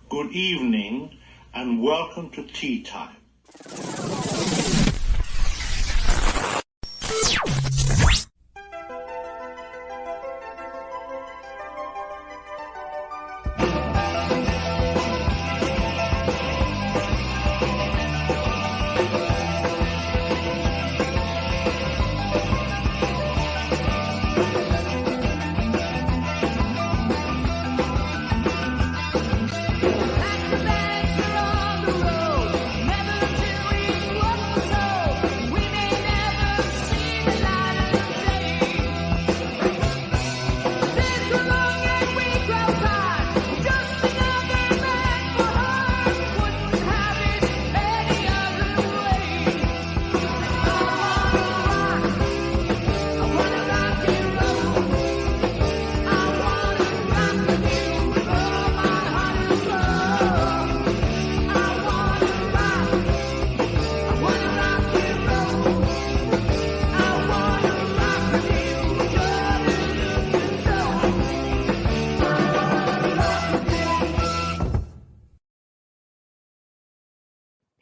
Good evening and welcome to Tea Time.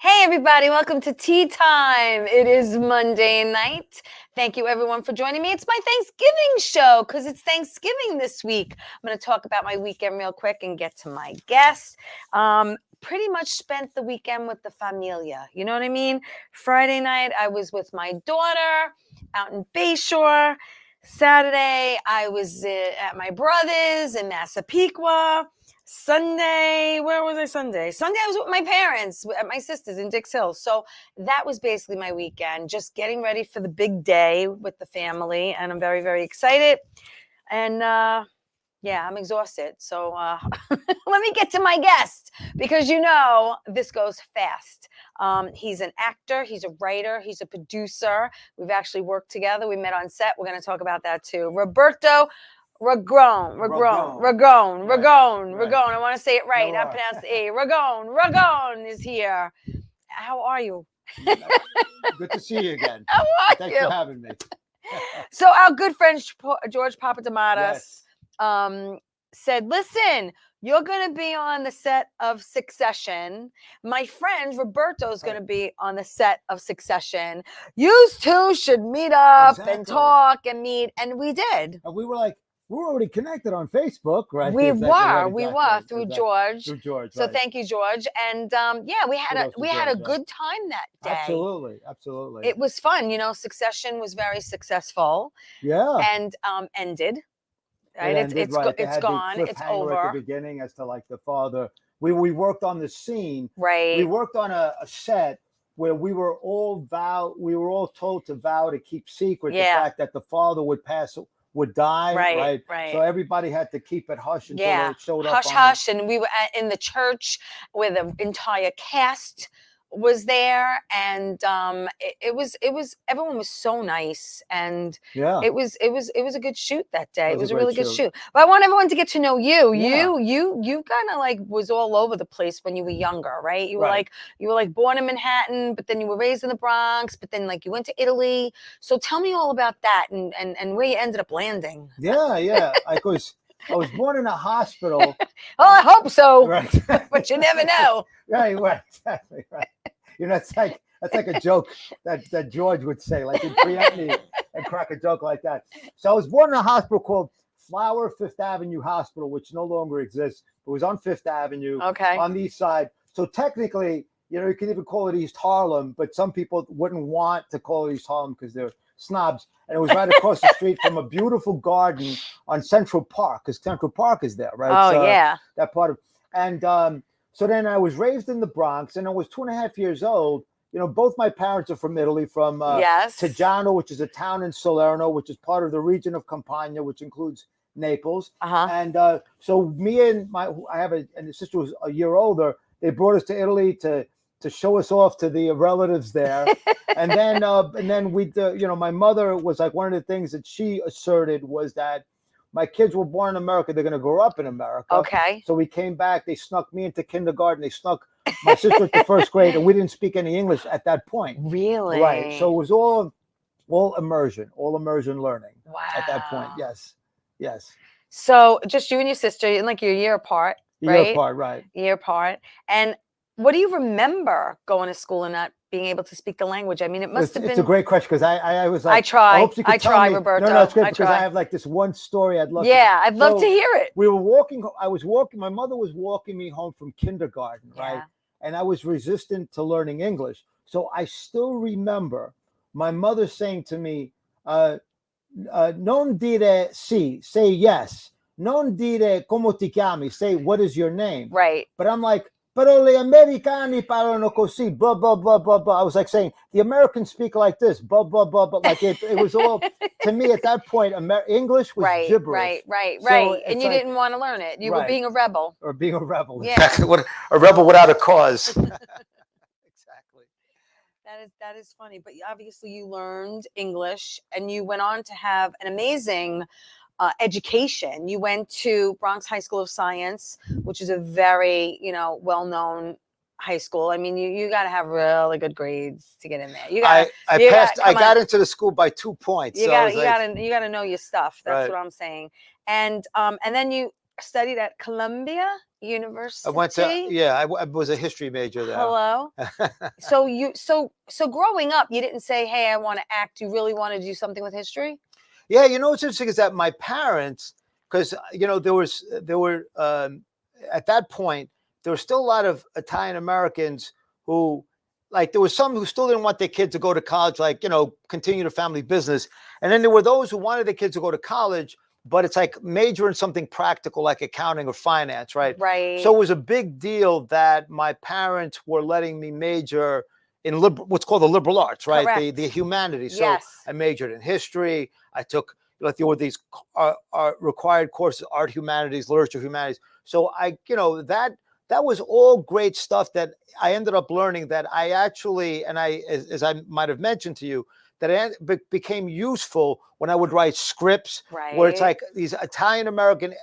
Hey everybody, welcome to Tea Time. It is Monday night. Thank you everyone for joining me. It's my Thanksgiving show because it's Thanksgiving this week. I'm going to talk about my weekend real quick and get to my guest. Pretty much spent the weekend with the familia. You know what I mean? Friday night, I was with my daughter out in Bayshore. Saturday, I was at my brother's in Massapequa. Sunday, where was I Sunday? Sunday, I was with my parents at my sister's in Dix Hill. So that was basically my weekend, just getting ready for the big day with the family. And I'm very, very excited. And yeah, I'm exhausted. So let me get to my guest because this goes fast. He's an actor. He's a writer. He's a producer. We've actually worked together. We met on set. We're going to talk about that too. Roberto Ragone. I want to say it right. I pronounce the A. Ragone is here. How are you? Good to see you again. How are Thanks you? for having me. So our good friend George Papadamatis said, listen, you're going to be on the set of Succession. My friend Roberto is going to be on the set of Succession. You two should meet up and talk and meet. And we did. And we were like, we're already connected on Facebook, right? We were through George. Through George. So thank you, George. And we had a good time that day. Absolutely. It was fun. Succession was very successful. Yeah. And ended. Right. It's gone. It's over. At the beginning as to like the father. We worked on the scene. Right. We worked on a set where we were all told to vow to keep secret the fact that the father would die, right? So everybody had to keep it hush until it showed up. Hush. And we were in the church where the entire cast was there, and it was everyone was so nice, and it was a good shoot that day. It was a really good shoot. But I want everyone to get to know you. Yeah. You kind of like was all over the place when you were younger, right? You were like born in Manhattan, but then you were raised in the Bronx, but then like you went to Italy. So tell me all about that and where you ended up landing. Yeah. I was born in a hospital. Oh, I hope so. Right. But you never know. Right, exactly, right. That's like a joke that George would say, like he'd preempt me and crack a joke like that. So I was born in a hospital called Flower Fifth Avenue Hospital, which no longer exists. It was on Fifth Avenue, on the east side. So technically, you could even call it East Harlem, but some people wouldn't want to call it East Harlem because they're snobs. And it was right across the street from a beautiful garden on Central Park, because Central Park is there, right? Oh, so, that part of, and so then I was raised in the Bronx, and I was 2.5 years old. Both my parents are from Italy, from Teggiano, which is a town in Salerno, which is part of the region of Campania, which includes Naples. And so me and I have a sister who's a year older. They brought us to Italy to show us off to the relatives there. and then we, my mother was like, one of the things that she asserted was that my kids were born in America. They're going to grow up in America. Okay. So we came back. They snuck me into kindergarten. They snuck my sister into first grade, and we didn't speak any English at that point. Really? Right. So it was all immersion learning. Wow. At that point. Yes. So just you and your sister, and like you're a year apart. right? Year apart, right. Year apart. And what do you remember going to school and not being able to speak the language? I mean, it must have been. It's a great question because I was like, I try. I hope you could tell me. Roberto. No, it's great because try. I have like this one story I'd love. I'd love to hear it. We were walking. I was walking. My mother was walking me home from kindergarten, right? And I was resistant to learning English. So I still remember my mother saying to me, non dire sì, say yes. Non dire come ti chiami, say what is your name. Right. But I'm like, però gli americani parlano così, blah, blah, blah, blah, blah. I was like saying, the Americans speak like this, blah, blah, blah, blah. Like it was all, to me at that point, English was gibberish. Right. And you like, didn't want to learn it. You were being a rebel. Or being a rebel. Yeah. Exactly. What a rebel without a cause. Exactly. That is funny. But obviously you learned English and you went on to have an amazing education. You went to Bronx High School of Science, which is a very, well-known high school. I mean, you got to have really good grades to get in there. I got into the school by 2 points. You got to know your stuff. That's what I'm saying. And then you studied at Columbia University. I went to I was a history major there. Hello. So growing up, you didn't say, "Hey, I want to act." You really wanted to do something with history? Yeah, what's interesting is that my parents, because there were at that point there were still a lot of Italian Americans who, like, there was some who still didn't want their kids to go to college, like, continue the family business, and then there were those who wanted their kids to go to college, but it's like major in something practical like accounting or finance, right? Right. So it was a big deal that my parents were letting me major in what's called the liberal arts, right? Correct. The humanities. Yes. So I majored in history. I took, there were these required courses, art humanities, literature humanities. So that was all great stuff that I ended up learning that I actually, and as I might have mentioned to you, that it became useful when I would write scripts, where it's like these Italian American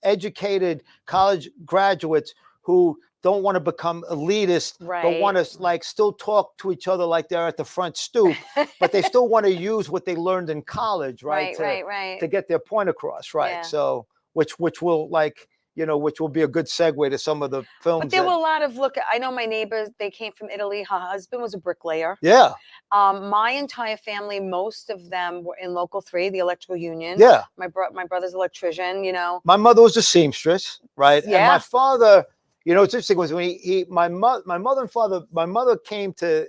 educated college graduates who don't want to become elitist, but want to still talk to each other like they're at the front stoop, but they still want to use what they learned in college, to get their point across, right? Yeah. So which will which will be a good segue to some of the films. But there were a lot of I know my neighbors, they came from Italy. Her husband was a bricklayer. Yeah. My entire family, most of them were in Local 3, the electrical union. Yeah. My brother's an electrician, My mother was a seamstress, right? Yeah. And my father, it's interesting was when my mother came to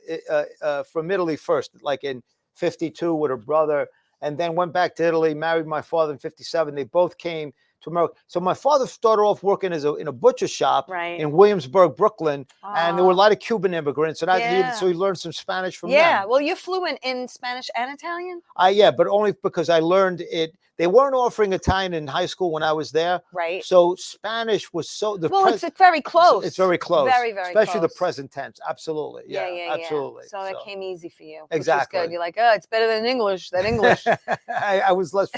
from Italy first, like in 52 with her brother, and then went back to Italy, married my father in 57. They both came to America. So my father started off working in a butcher shop in Williamsburg, Brooklyn, and there were a lot of Cuban immigrants, and so he learned some Spanish from them. Yeah, well, you're fluent in Spanish and Italian? Yeah, but only because I learned it. They weren't offering Italian in high school when I was there. Right. So Spanish was it's very close. It's very close. Very, very especially close. The present tense. Absolutely. Yeah, absolutely. So that came easy for you. Exactly. Which is good. You're like, it's better than English. I was less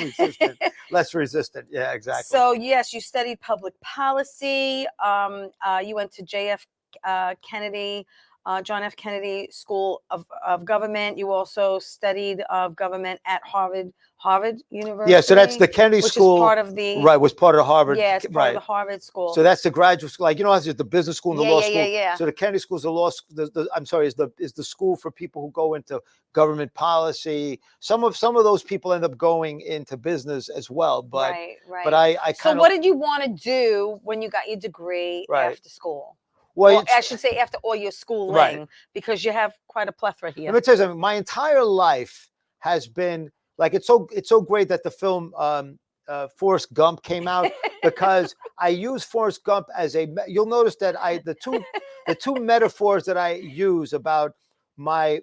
resistant. Yeah, exactly. So yes, you studied public policy. You went to John F. Kennedy School of Government. You also studied government at Harvard University. Yeah, so that's the Kennedy School. Which is part of the was part of Harvard. Yeah, it's part of the Harvard School. So that's the graduate school. Like, how there's the business school and the law school. Yeah. So the Kennedy School is the law school. Is the school for people who go into government policy. Some of those people end up going into business as well. But right. But I So what did you want to do when you got your degree after school? Well, I should say after all your schooling, because you have quite a plethora here. Let me tell you something. My entire life has been like, it's so great that the film Forrest Gump came out, because I use Forrest Gump as you'll notice that the two metaphors that I use about my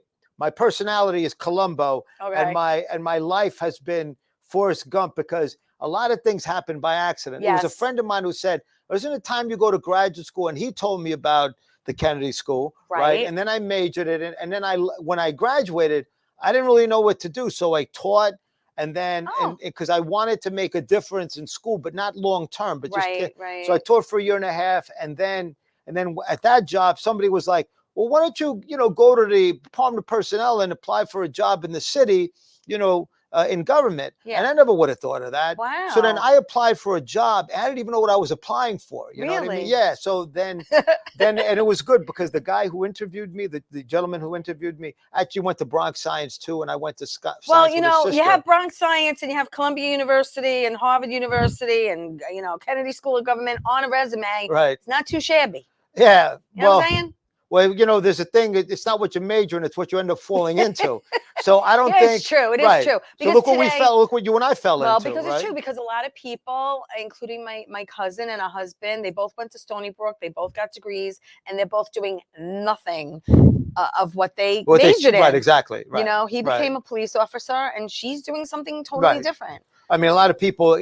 personality is Columbo, and my life has been Forrest Gump, because a lot of things happen by accident. Yes. There was a friend of mine who said, "Isn't it time you go to graduate school?" And he told me about the Kennedy School, right? And then I majored in it, and then when I graduated, I didn't really know what to do, so I taught, and then because I wanted to make a difference in school, but not long term, but just so I taught for a year and a half, and then at that job, somebody was like, "Well, why don't you go to the Department of Personnel and apply for a job in the city, in government. Yeah. And I never would have thought of that. Wow. So then I applied for a job. I didn't even know what I was applying for. You know what I mean? Yeah. So then and it was good because the guy who interviewed me, the gentleman who interviewed me, actually went to Bronx Science too, and I went to Science. Well, you know, you have Bronx Science and you have Columbia University and Harvard University and, you know, Kennedy School of Government on a resume. Right. It's not too shabby. Yeah. You know what I'm saying? Well, you know, there's a thing. It's not what you major in; it's what you end up falling into. So I don't think it's true. It is true. So look what we fell. Look what you and I fell into. Well, because it's true. Because a lot of people, including my cousin and her husband, they both went to Stony Brook. They both got degrees, and they're both doing nothing of what they majored in. Right. Exactly. Right. You know, he became a police officer, and she's doing something totally different. I mean, a lot of people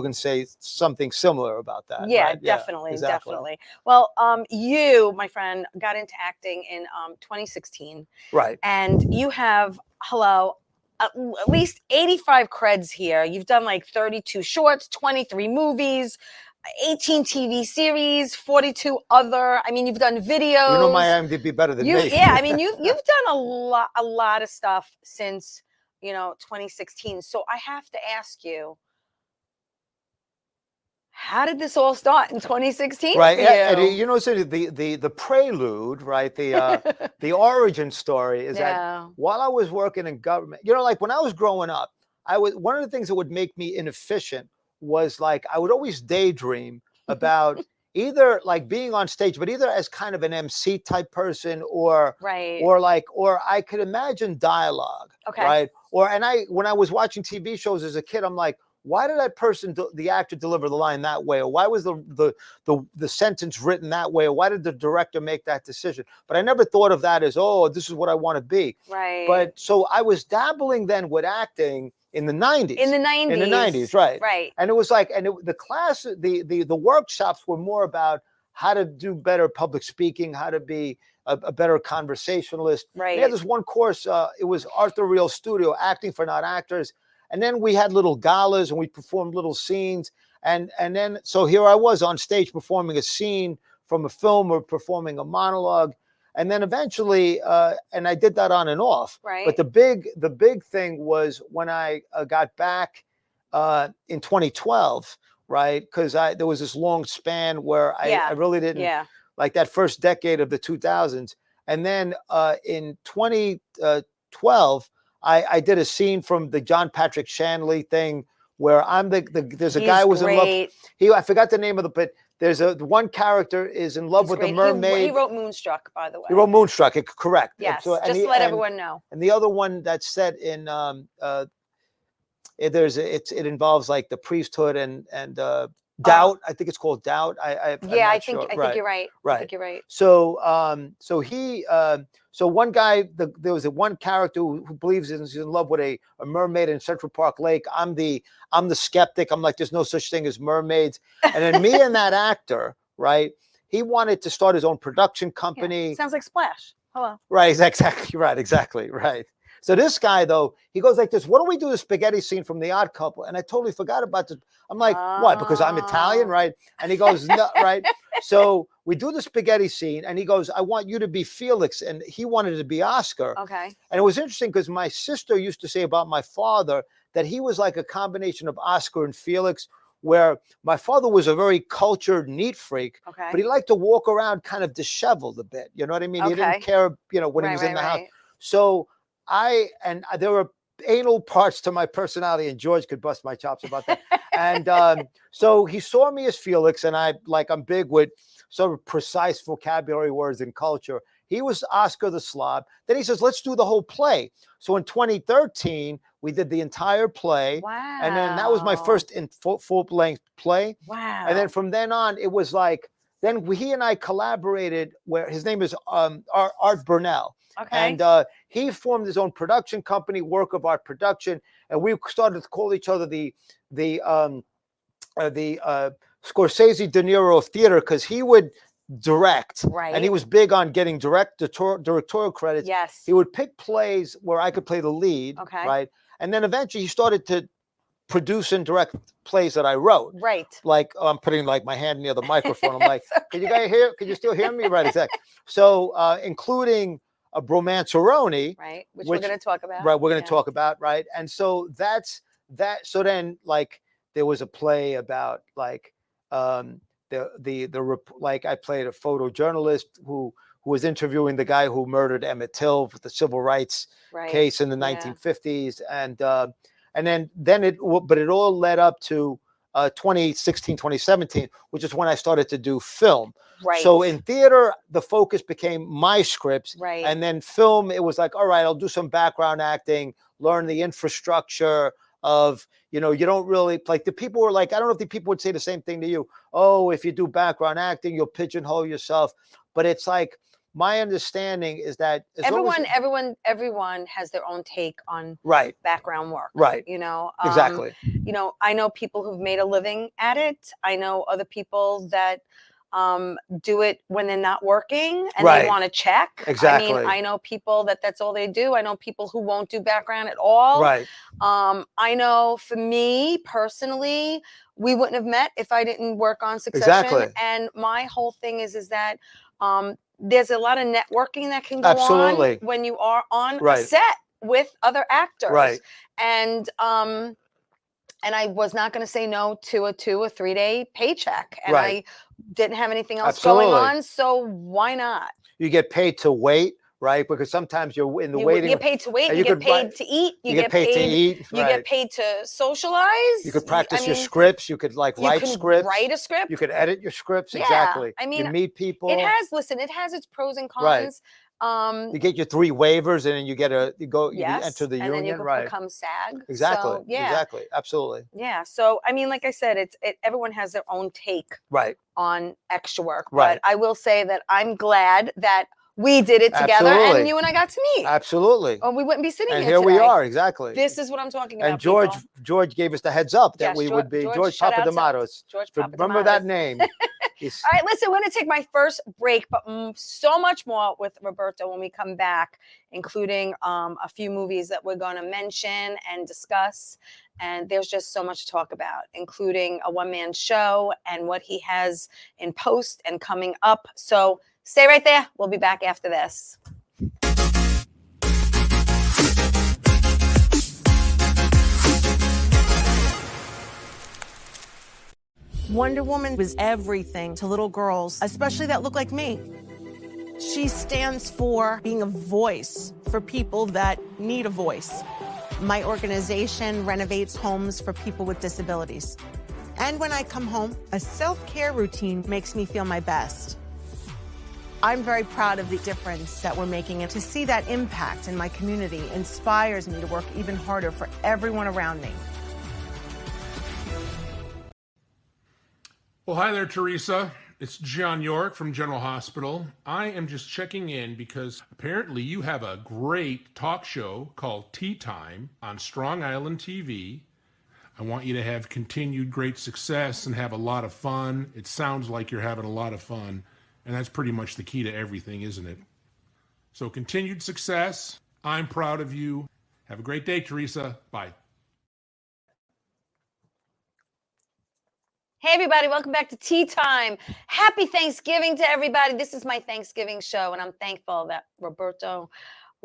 can say something similar about that. Yeah, right? definitely, exactly. definitely. Well, you, my friend, got into acting in 2016. Right. And you have, at least 85 creds here. You've done like 32 shorts, 23 movies, 18 TV series, 42 other. I mean, you've done videos. You know my IMDb better than me. Yeah, I mean, you've done a lot of stuff since 2016. So I have to ask you, how did this all start in 2016? Right, for you? and you know, so the prelude, right? The origin story is that while I was working in government, you know, like when I was growing up, one of the things that would make me inefficient was like I would always daydream about either like being on stage, but either as kind of an MC type person or I could imagine dialogue. Okay. Right. When I was watching TV shows as a kid, I'm like, why did that person, the actor, deliver the line that way? Or why was the sentence written that way? Or why did the director make that decision? But I never thought of that as, oh, this is what I want to be. Right. But so I was dabbling then with acting in the 90s. In the 90s, right. Right. And it was like, the workshops were more about how to do better public speaking, how to be a better conversationalist. Right. We had this one course, it was Arthur Real Studio, Acting for Not Actors. And then we had little galas and we performed little scenes. And then, so here I was on stage performing a scene from a film or performing a monologue. And then eventually, and I did that on and off. Right. But the big thing was when I got back in 2012, right? Because there was this long span where I really didn't, like that first decade of the 2000s. And then in 2012, I did a scene from the John Patrick Shanley thing where I'm there's a guy who was in love. I forgot the name of but there's one character is in love with the mermaid. He wrote Moonstruck, by the way. He wrote Moonstruck, correct. Yes, just to let everyone know. And the other one that's set in it involves like the priesthood and Doubt. I think it's called Doubt. I think you're right. Right. I think you're right. So so one guy, there was one character who believes he's in love with a mermaid in Central Park Lake. I'm the skeptic. I'm like, there's no such thing as mermaids. And then me and that actor, right? He wanted to start his own production company. Yeah. Sounds like Splash. Hello. Right. Exactly. Right. Exactly. Right. So this guy, though, he goes like this. Why don't we do the spaghetti scene from The Odd Couple? And I totally forgot about this. I'm like, why? Because I'm Italian, right? And he goes, no, right? So we do the spaghetti scene, and he goes, I want you to be Felix. And he wanted to be Oscar. Okay. And it was interesting because my sister used to say about my father that he was like a combination of Oscar and Felix, where my father was a very cultured, neat freak, but he liked to walk around kind of disheveled a bit. You know what I mean? He didn't care, when he was in the house. So there were anal parts to my personality, and George could bust my chops about that. And so he saw me as Felix, and I'm big with sort of precise vocabulary words and culture. He was Oscar the Slob. Then he says, let's do the whole play. So in 2013, we did the entire play. Wow. And then that was my first full-length play. Wow. And then from then on, it was like, then he and I collaborated, where his name is Art Burnell. Okay. And he formed his own production company, Work of Art Production, and we started to call each other the Scorsese De Niro of theater, because he would direct, and he was big on getting directorial credits. Yes. He would pick plays where I could play the lead, right? And then eventually he started to produce and direct plays that I wrote. Right. Like I'm putting like my hand near the microphone. I'm like, can you guys hear? Can you still hear me? Right. Exactly. So including a bromanceroni, right? Which we're going to talk about. Right, we're going to talk about, right? And so that's that. So then, like, there was a play about like like I played a photojournalist who was interviewing the guy who murdered Emmett Till with the civil rights case in the 1950s, and then it all led up to 2016, 2017, which is when I started to do film. Right. So in theater, the focus became my scripts. Right. And then film, it was like, all right, I'll do some background acting, learn the infrastructure of, you don't really, like, the people were like, I don't know if the people would say the same thing to you. Oh, if you do background acting, you'll pigeonhole yourself. But it's like, my understanding is that everyone has their own take on background work. Right. Exactly. I know people who've made a living at it. I know other people that do it when they're not working and they want to check. Exactly. I mean, I know people that's all they do. I know people who won't do background at all. Right. I know for me personally, we wouldn't have met if I didn't work on Succession. Exactly. And my whole thing is that there's a lot of networking that can go on when you are on a set with other actors. Right. And I was not going to say no to a 2 or 3 day paycheck. And I didn't have anything else going on. So why not? You get paid to wait, right? Because sometimes you're in the waiting. You get paid to wait. You get paid to eat. You get paid to eat. You get paid to socialize. You could practice your scripts. You could write scripts. Write a script. You could edit your scripts. Yeah. Exactly. I mean, you meet people. It has its pros and cons. You get your 3 waivers, and then you enter the union, and then you can become SAG. Exactly. So, yeah. Exactly. Absolutely. Yeah. So, I mean, like I said, everyone has their own take on extra work. Right. But I will say that I'm glad that we did it together, and you and I got to meet. Absolutely. Or we wouldn't be sitting here here today. We are. Exactly. This is what I'm talking about. And George gave us the heads up that we would be George Papadamatos. Remember that name. All right, listen, we're going to take my first break, but so much more with Roberto when we come back, including a few movies that we're going to mention and discuss. And there's just so much to talk about, including a one-man show and what he has in post and coming up. So stay right there. We'll be back after this. Wonder Woman was everything to little girls, especially that look like me. She stands for being a voice for people that need a voice. My organization renovates homes for people with disabilities. And when I come home, a self-care routine makes me feel my best. I'm very proud of the difference that we're making, and to see that impact in my community inspires me to work even harder for everyone around me. Well, hi there, Theresa. It's John York from General Hospital. I am just checking in because apparently you have a great talk show called Ttime on Strong Island TV. I want you to have continued great success and have a lot of fun. It sounds like you're having a lot of fun, and that's pretty much the key to everything, isn't it? So continued success. I'm proud of you. Have a great day, Theresa. Bye. Hey, everybody. Welcome back to Tea Time. Happy Thanksgiving to everybody. This is my Thanksgiving show, and I'm thankful that Roberto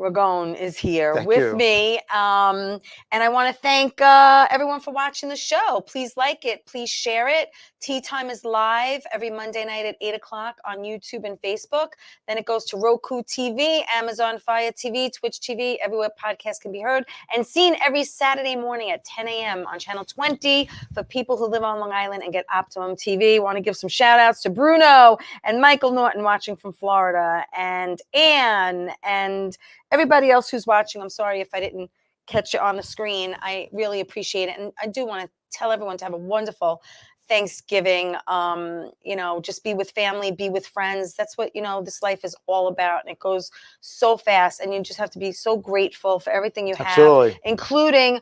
Ragone is here with me. And I want to thank everyone for watching the show. Please like it. Please share it. Tea Time is live every Monday night at 8 o'clock on YouTube and Facebook. Then it goes to Roku TV, Amazon Fire TV, Twitch TV, everywhere podcasts can be heard, and seen every Saturday morning at 10 a.m. on Channel 20 for people who live on Long Island and get Optimum TV. Want to give some shout outs to Bruno and Michael Norton watching from Florida, and Anne, and everybody else who's watching. I'm sorry if I didn't catch you on the screen. I really appreciate it. And I do want to tell everyone to have a wonderful Thanksgiving. Just be with family, be with friends. That's what, this life is all about. And it goes so fast. And you just have to be so grateful for everything you have, including,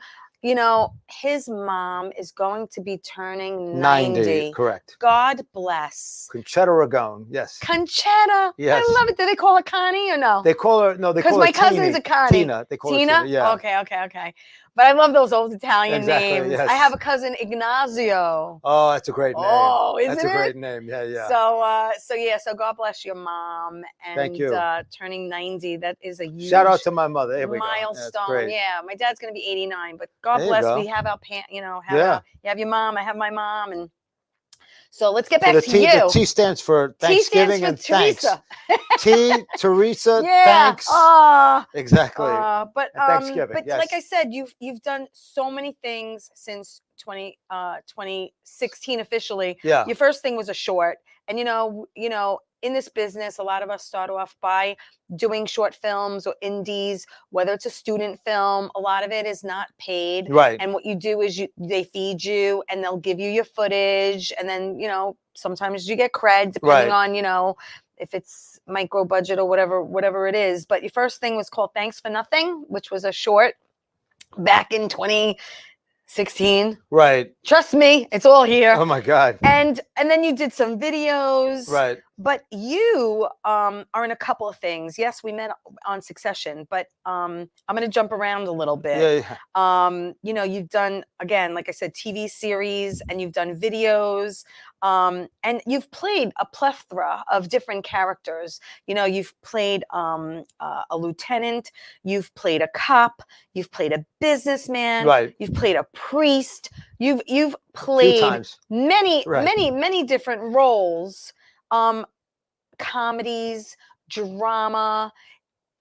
his mom is going to be turning 90. Correct. God bless. Conchetta Ragone. Yes. Conchetta. Yes. I love it. Do they call her Connie or no? They call her, no, they call her Because my cousin's a Connie. Tina. They call her Tina, yeah. Okay. But I love those old Italian names. Yes. I have a cousin, Ignazio. Oh, that's a great name. Oh, isn't That's a it? great name. Yeah. So God bless your mom. And Thank you. Turning 90, that is a huge shout out to my mother. Here we milestone. Yeah, my dad's going to be 89, but God there bless. We have our you have your mom, I have my mom, and so let's get back to you. The T stands for Thanksgiving and Theresa. Thanks. Theresa, yeah. thanks. Exactly. But Thanksgiving. But yes. like I said, you've done so many things since 2016 officially. Yeah. Your first thing was a short, and in this business, a lot of us start off by doing short films or indies, whether it's a student film. A lot of it is not paid. Right. And what you do is they feed you and they'll give you your footage. And then, sometimes you get cred depending on, if it's micro budget or whatever it is. But your first thing was called Thanks for Nothing, which was a short back in 2016. Right. Trust me, it's all here. Oh my God. And then you did some videos. Right. But you are in a couple of things. Yes, we met on Succession, but I'm going to jump around a little bit. Yeah. You've done, again, like I said, TV series, and you've done videos, and you've played a plethora of different characters. You've played a lieutenant, you've played a cop, you've played a businessman, right. You've played a priest, you've played many different roles. Comedies, drama,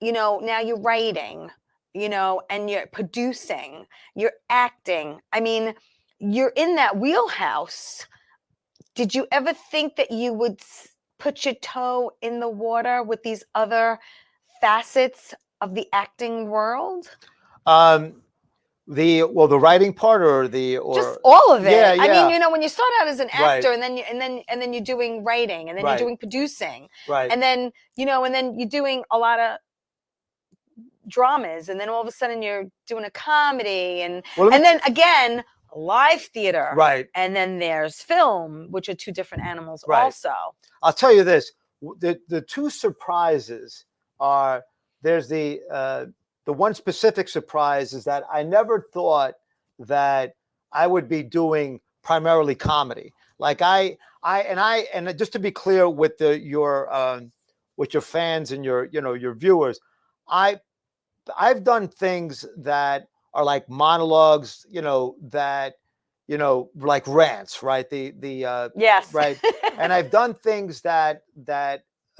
now you're writing, and you're producing, you're acting. I mean, you're in that wheelhouse. Did you ever think that you would put your toe in the water with these other facets of the acting world? The writing part or just all of it. Yeah. I mean, when you start out as an actor, right. and then you're doing writing, and then right. you're doing producing, right. and then and then you're doing a lot of dramas, and then all of a sudden you're doing a comedy, and then again live theater, right. And then there's film, which are two different animals, right. Also. I'll tell you this: the two surprises are there's the one specific surprise is that I never thought that I would be doing primarily comedy. Like and just to be clear with your fans and your viewers, I've done things that are like monologues, like rants, right? Yes, right. And I've done things that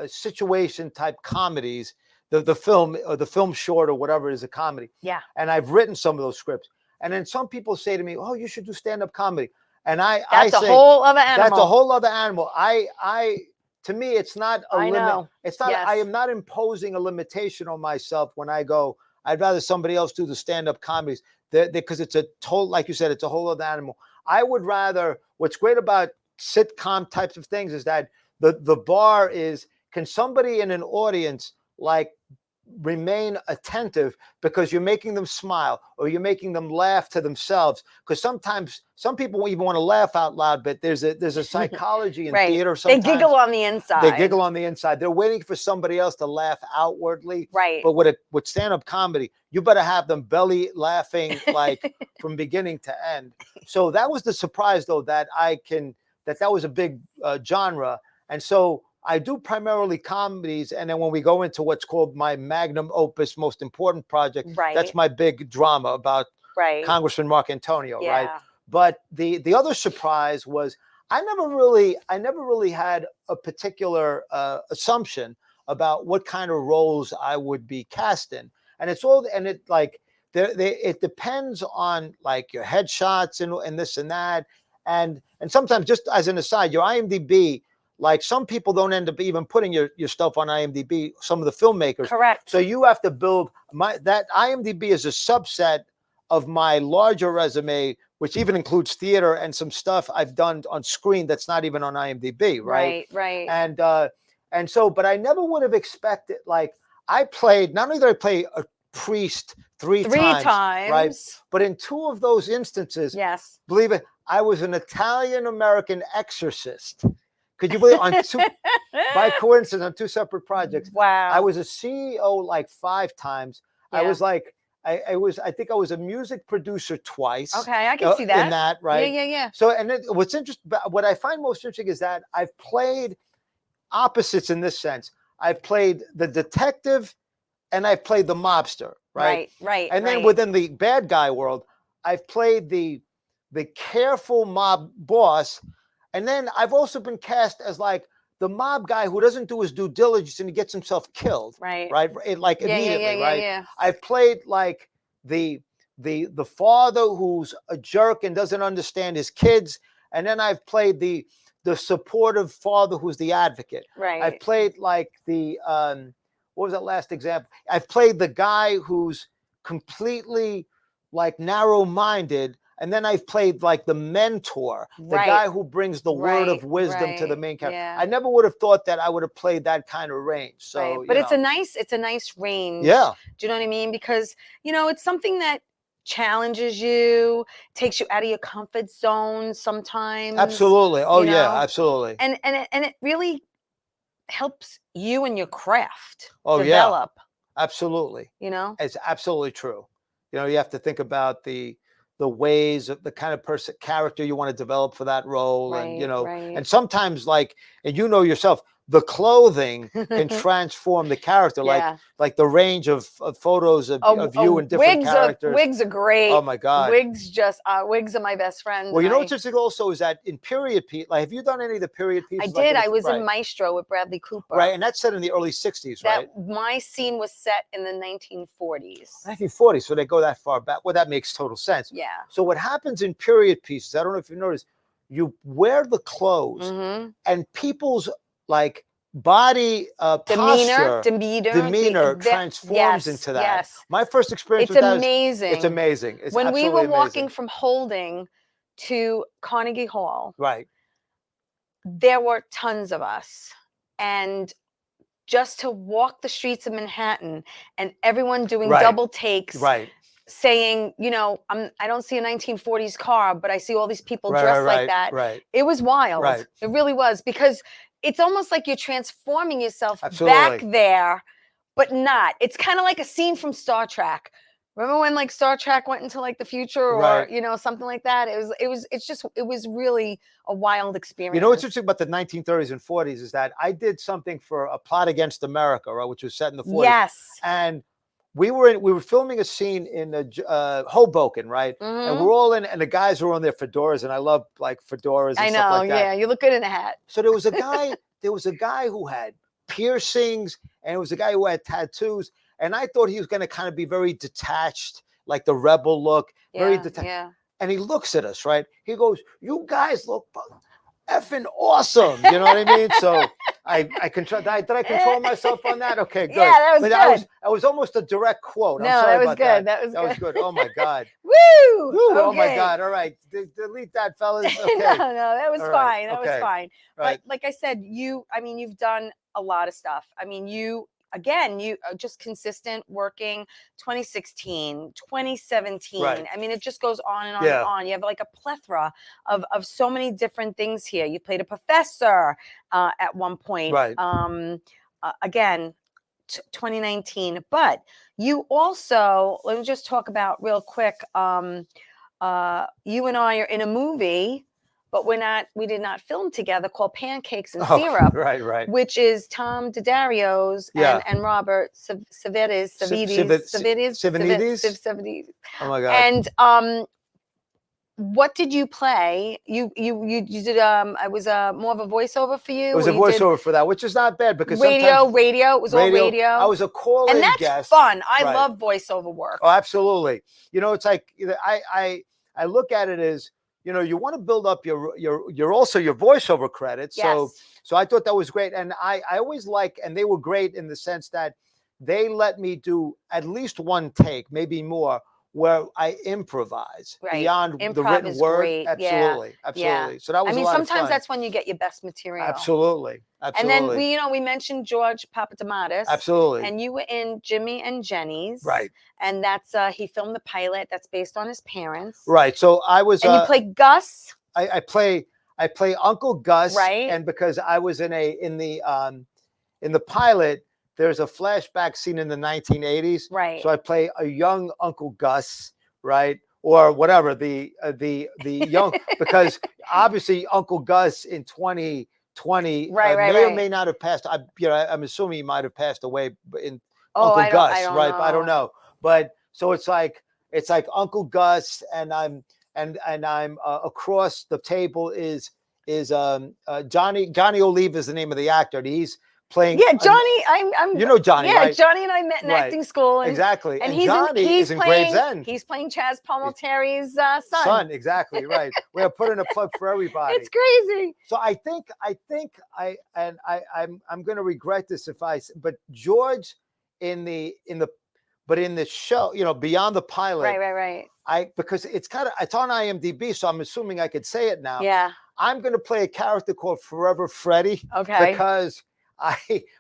situation type comedies. The film short or whatever is a comedy. Yeah. And I've written some of those scripts. And then some people say to me, "Oh, you should do stand-up comedy." And that's I say, a whole other animal. That's a whole other animal. To me, it's not a limit. It's not. Yes. I am not imposing a limitation on myself when I go. I'd rather somebody else do the stand-up comedies because it's a total, like you said, it's a whole other animal. I would rather. What's great about sitcom types of things is that the bar is, can somebody in an audience like remain attentive because you're making them smile or you're making them laugh to themselves, because sometimes some people even want to laugh out loud, but there's a psychology in right. theater. Sometimes they giggle on the inside. They're waiting for somebody else to laugh outwardly, right? But with stand-up comedy, you better have them belly laughing like from beginning to end. So that was the surprise, though, that that was a big genre. And so I do primarily comedies, and then when we go into what's called my magnum opus, most important project, right. That's my big drama about Congressman Mark Antonio, right? But the other surprise was I never really had a particular assumption about what kind of roles I would be cast in, and it depends on like your headshots and this and that, and sometimes, just as an aside, your IMDb. Like some people don't end up even putting your stuff on IMDb, some of the filmmakers. Correct. So you have to build that IMDb is a subset of my larger resume, which even includes theater and some stuff I've done on screen that's not even on IMDb, right? Right. And so, but I never would have expected, like not only did I play a priest three times, right? But in two of those instances, yes, believe it, I was an Italian-American exorcist. Could you believe by coincidence on two separate projects? Wow. I was a CEO like 5 times. Yeah. I was like, I think I was a music producer twice. Okay, I can see that. In that, right? Yeah. So, and then what's interesting, what I find most interesting is that I've played opposites in this sense. I've played the detective and I've played the mobster, right? Right. And then within the bad guy world, I've played the careful mob boss. And then I've also been cast as like the mob guy who doesn't do his due diligence and he gets himself killed. Right. Like immediately, right? Yeah. I've played like the father who's a jerk and doesn't understand his kids. And then I've played the supportive father who's the advocate. Right. I've played like the what was that last example? I've played the guy who's completely like narrow-minded, and then I've played like the mentor, the guy who brings the word of wisdom to the main character. Yeah. I never would have thought that I would have played that kind of range. So, but it's a nice range. Yeah. Do you know what I mean? Because it's something that challenges you, takes you out of your comfort zone sometimes. Absolutely. Oh yeah, absolutely. And it really helps you and your craft develop. Yeah. Absolutely. It's absolutely true. You have to think about the ways of the kind of character you want to develop for that role. And, and sometimes and yourself, the clothing can transform the character, like the range of photos of you and different characters. Wigs are great. Oh my God. Wigs are my best friend. Well, what's interesting also is that in period piece, have you done any of the period pieces? I did. I was in Maestro with Bradley Cooper. Right. And that's set in the early 60s, right? My scene was set in the 1940s. 1940s. So they go that far back. Well, that makes total sense. Yeah. So what happens in period pieces, I don't know if you noticed, you wear the clothes and people's body demeanor transforms into that. Yes. My first experience with that it's amazing. It's when we were amazing. Walking from Holding to Carnegie Hall, right, there were tons of us, and just to walk the streets of Manhattan and everyone doing double takes, saying, I don't see a 1940s car, but I see all these people dressed like that. Right. It was wild. Right. It really was, because it's almost like you're transforming yourself back there, but not. It's kind of like a scene from Star Trek. Remember when Star Trek went into the future, or something like that? It was really a wild experience. What's interesting about the 1930s and 40s is that I did something for A Plot Against America, right, which was set in the 40s. Yes. And we were filming a scene in Hoboken, right? And we're all in, and the guys were on their fedoras, and I love fedoras. And stuff like that. Yeah, you look good in a hat. So there was a guy who had piercings, and it was a guy who had tattoos, and I thought he was going to kind of be very detached, like the rebel look, very detached. Yeah. And he looks at us, right? He goes, "You guys look effing awesome." You know what I mean? So did I control myself on that? Okay, good. Yeah, that was good. I was almost a direct quote. No, that was good. That was good. Oh my God. Woo! Okay. Oh my God. All right. Delete that, fellas. Okay. No, that was fine. That was fine. Right. But like I said, you've done a lot of stuff. You are just consistent working. 2016, 2017. Right. It just goes on and on and on. You have a plethora of so many different things here. You played a professor at one point. Right. Again, 2019. But you also, let me just talk about real quick. You and I are in a movie, but we did not film together, called Pancakes and Syrup, right, which is Tom D'Addario's and Robert Savides. Oh my God. And what did you play? You did I was more of a voiceover for you. It was a voiceover for that, which is not bad because radio. It was all radio. I was a call-in guest. And that's fun. I love voiceover work. Oh, absolutely. It's like I look at it as, you want to build up your also your voiceover credits. Yes. So I thought that was great. And I always and they were great in the sense that they let me do at least one take, maybe more, where I improvise beyond the written word. Great. Absolutely. Yeah. Absolutely. Yeah. So that was a lot of fun. Sometimes that's when you get your best material. Absolutely. And then we mentioned George Papadamatis. Absolutely. And you were in Jimmy and Jenny's. Right. And that's he filmed the pilot that's based on his parents. Right. So I was and you play Gus. I play Uncle Gus. Right. And because I was in the pilot, there's a flashback scene in the 1980s. Right. So I play a young Uncle Gus, right? Or whatever, the young, because obviously Uncle Gus in 2020 may or may not have passed. I'm assuming he might have passed away in Uncle Gus, right? Know. I don't know. But so it's like Uncle Gus, and I'm across the table is Johnny Olive is the name of the actor. And he's playing. Yeah, Johnny. I'm. You know Johnny, yeah, right? Johnny and I met in acting school. And, exactly. And Johnny is in Gravesend. He's playing Chaz Palminteri's son. Exactly, right. We're putting a plug for everybody. It's crazy. So I'm going to regret this but George in the show, beyond the pilot. Right. Because it's on IMDb, so I'm assuming I could say it now. Yeah. I'm going to play a character called Forever Freddy. Okay. Because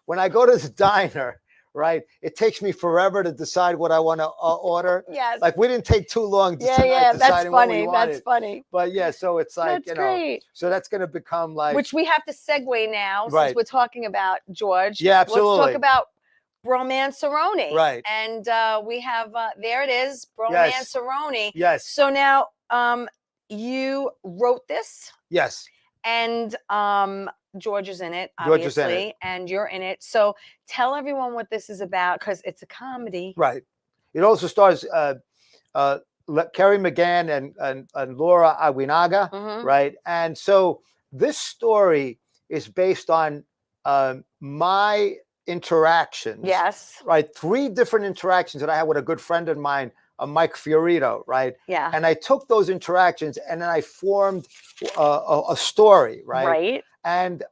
when I go to the diner, right, it takes me forever to decide what I want to order. Yes. Like we didn't take too long. That's funny. That's funny. But yeah, so it's like, that's great. So that's going to become like. Which we have to segue now, since we're talking about George. Yeah, absolutely. Let's talk about Bromanceroni. Right. And we have, there it is, Bromanceroni. Yes. So now you wrote this. Yes. And George is in it, obviously, and you're in it. So tell everyone what this is about, because it's a comedy. Right. It also stars Kerry McGann and Laura Aguinaga, right? And so this story is based on my interactions. Yes. Right. 3 different interactions that I had with a good friend of mine, Mike Fiorito, right? Yeah. And I took those interactions and then I formed a story, right? Right. And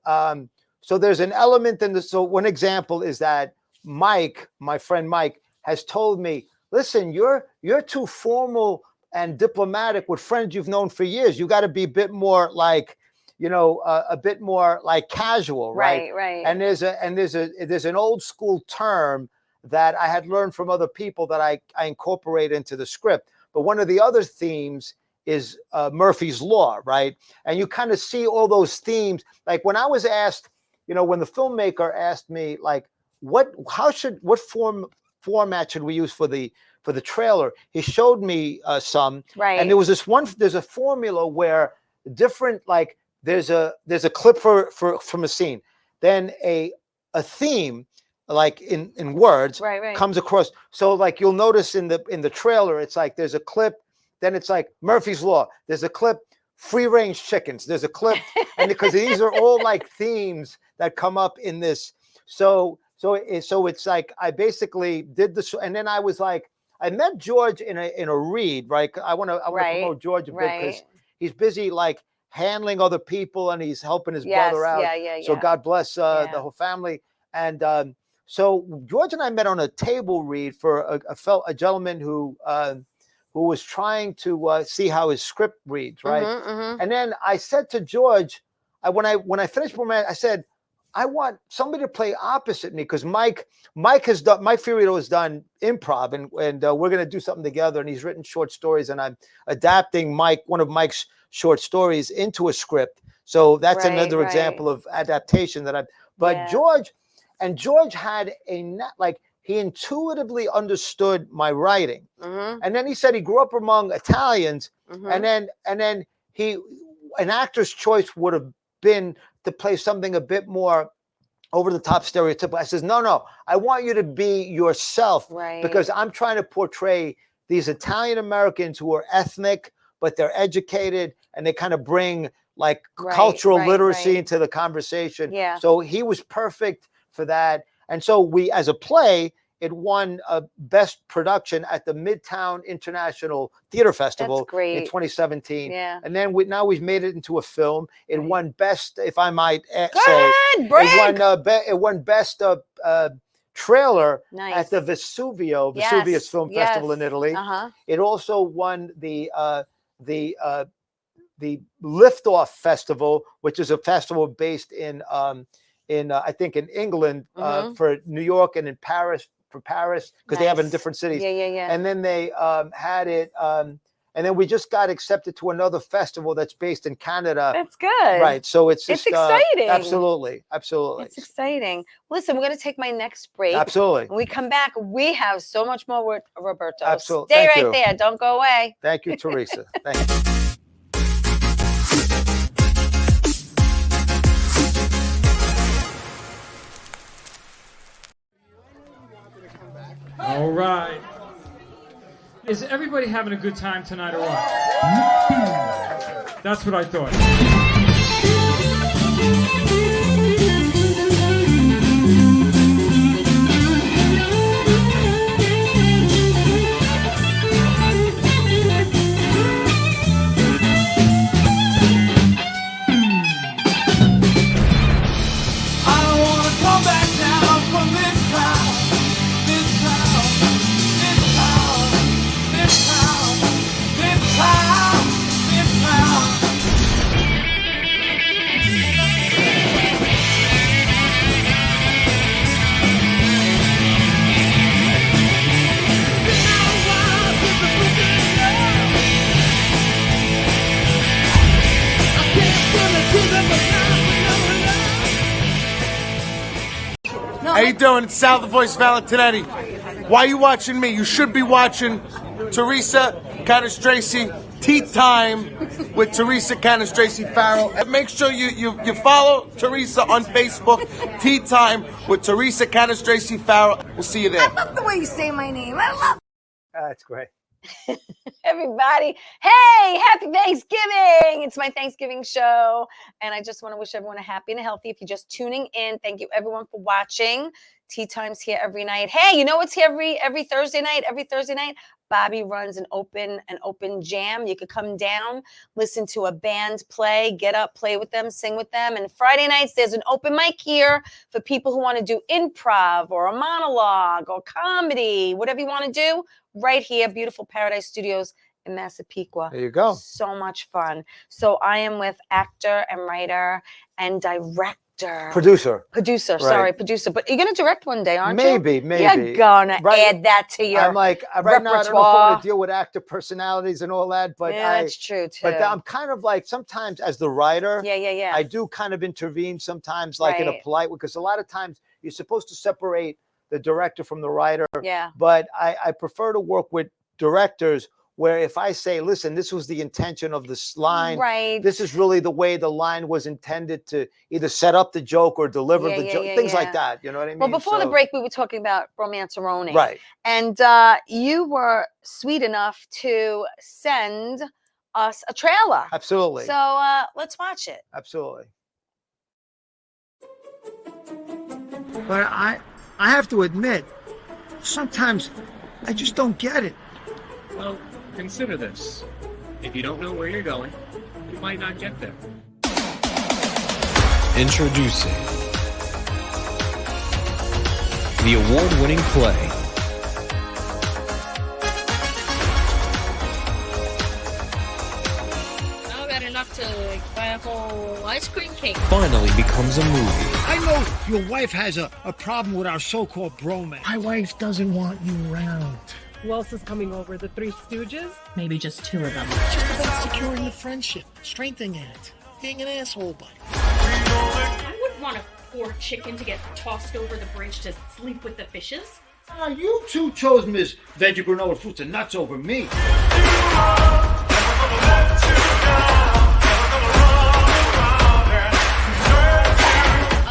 so there's an element in this. So one example is that Mike, my friend Mike, has told me, listen, you're too formal and diplomatic with friends you've known for years. You got to be a bit more like, a bit more like casual, right? Right. And there's an old school term that I had learned from other people that I incorporate into the script. But one of the other themes is Murphy's Law, right? And you kind of see all those themes. Like when I was asked, when the filmmaker asked me, like, what format should we use for the trailer? He showed me some, right? And there was there's a formula where different, like there's a clip from a scene, then a theme, like in words, right. comes across. So like you'll notice in the trailer, it's like there's a clip, then it's like Murphy's Law. There's a clip, free range chickens. There's a clip, and because these are all like themes that come up in this. So it's like I basically did this, and then I was like, I met George in a read, right? I want to promote George a bit because he's busy like handling other people and he's helping his brother out. So God bless the whole family. And so George and I met on a table read for a gentleman who was trying to see how his script reads, right? And then I said to George, when I finished, I said, I want somebody to play opposite me because Mike Fiorito has done improv and we're going to do something together. And he's written short stories, and I'm adapting one of Mike's short stories into a script. So that's another example of adaptation that George had he intuitively understood my writing. And then he said he grew up among Italians, and then an actor's choice would have been to play something a bit more over the top, stereotypical. I says, no, I want you to be yourself, because I'm trying to portray these Italian Americans who are ethnic, but they're educated and they kind of bring like cultural literacy into the conversation. Yeah. So he was perfect for that. And so we, as a play, it won Best Production at the Midtown International Theater Festival in 2017. Yeah. And then now we've made it into a film. It won Best, if I might say, it won Best Trailer at the Vesuvius Film Festival in Italy. It also won the Liftoff Festival, which is a festival based in I think in England for New York and in Paris. For Paris, because they have it in different cities. And then they had it And then we just got accepted to another festival that's based in Canada. That's good. Right. So it's just exciting. Absolutely. Absolutely. It's exciting. Listen, we're going to take my next break. Absolutely. When we come back, we have so much more with Roberto. Absolutely. Stay right there. Don't go away. Thank you, Theresa. Thank you. All right. Is everybody having a good time tonight or what? That's what I thought. How you doing? It's Sal the Voice Valentinetti. Why are you watching me? You should be watching Theresa Canastraci Ttime with Theresa Canastraci Farrell. And make sure you follow Theresa on Facebook, Ttime with Theresa Canastraci Farrell. We'll see you there. I love the way you say my name. I love That's great. everybody. Hey, happy Thanksgiving. It's my Thanksgiving show. And I just want to wish everyone a happy and a healthy. If you're just tuning in, thank you everyone for watching. Tea Time's here every night. Hey, you know what's here every Thursday night? Every Thursday night, Bobby runs an open jam. You could come down, listen to a band play, get up, play with them, sing with them. And Friday nights, there's an open mic here for people who want to do improv or a monologue or comedy, whatever you want to do. Right here, beautiful Paradise Studios in Massapequa. There you go. So much fun. So I am with actor and writer and director. Producer. Right. Sorry, producer. But you're going to direct one day, aren't maybe, you? Maybe. You're going to add that to your I'm like, right now, I don't know if I want to deal with actor personalities and all that, but yeah, that's true, too. But I'm kind of like, sometimes as the writer, yeah. I do kind of intervene sometimes, like in a polite way, because a lot of times you're supposed to separate the director from the writer. Yeah. But I prefer to work with directors where if I say, listen, this was the intention of this line. Right. This is really the way the line was intended to either set up the joke or deliver the joke, things like that. You know what I mean? Well, before the break, we were talking about Romanceroni. Right. And you were sweet enough to send us a trailer. Absolutely. So let's watch it. Absolutely. But I have to admit, sometimes I just don't get it. Well, consider this. If you don't know where you're going, you might not get there. Introducing the award-winning play, Now I got enough to buy a whole ice cream cake. finally becomes a movie. I know your wife has a problem with our so-called bromance. My wife doesn't want you around. Who else is coming over? The Three Stooges? Maybe just two of them. Just about securing the friendship, strengthening it, being an asshole buddy. I wouldn't want a poor chicken to get tossed over the bridge to sleep with the fishes. You two chose Miss Veggie Granola Fruits and Nuts over me.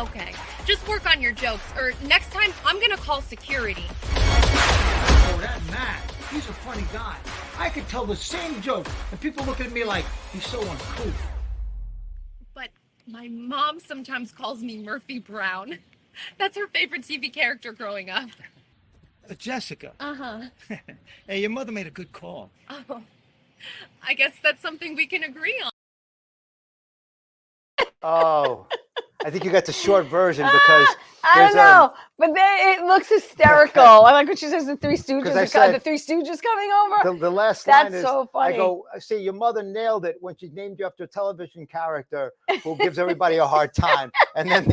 Okay, just work on your jokes, or next time I'm gonna call security. Oh, that Matt, he's a funny guy. I could tell the same joke, and people look at me like he's so uncouth. But my mom sometimes calls me Murphy Brown. That's her favorite TV character growing up. Jessica. Uh-huh. Hey, your mother made a good call. Oh, I guess that's something we can agree on. Oh, I think you got the short version because I don't know, but it looks hysterical. I like when she says the Three Stooges. The Three Stooges coming over. The last line is, so funny. I go, see, your mother nailed it when she named you after a television character who gives everybody a hard time. And then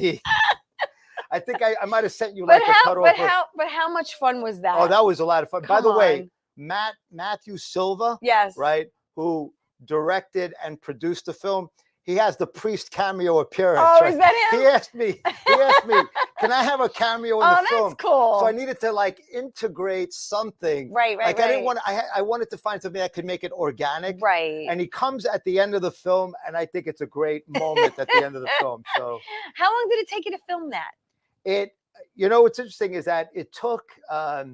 I think I might have sent you like a cut off. But how much fun was that? Oh, that was a lot of fun. By the way, Matthew Silva. Yes. Right. who directed and produced the film, he has the priest cameo appearance. Oh, right? Is that him? He asked me, can I have a cameo in the film? That's cool. So I needed to like integrate something. Right. Like I didn't want, I wanted to find something that could make it organic. Right. And he comes at the end of the film, and I think it's a great moment at the end of the film. So how long did it take you to film that? What's interesting is that it took, how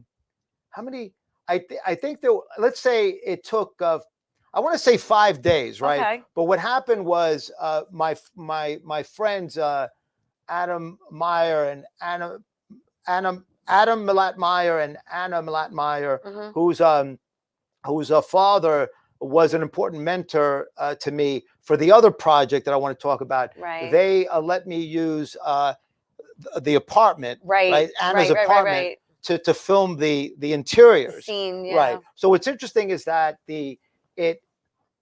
many, I think there, let's say it took, I want to say 5 days, right? Okay. But what happened was my friends Adam Meyer and Adam Milat Meyer and Anna Milat Meyer, whose father was an important mentor to me for the other project that I want to talk about. Right. They let me use the apartment, right? Anna's apartment to film the interiors. The scene, yeah. Right. So what's interesting is that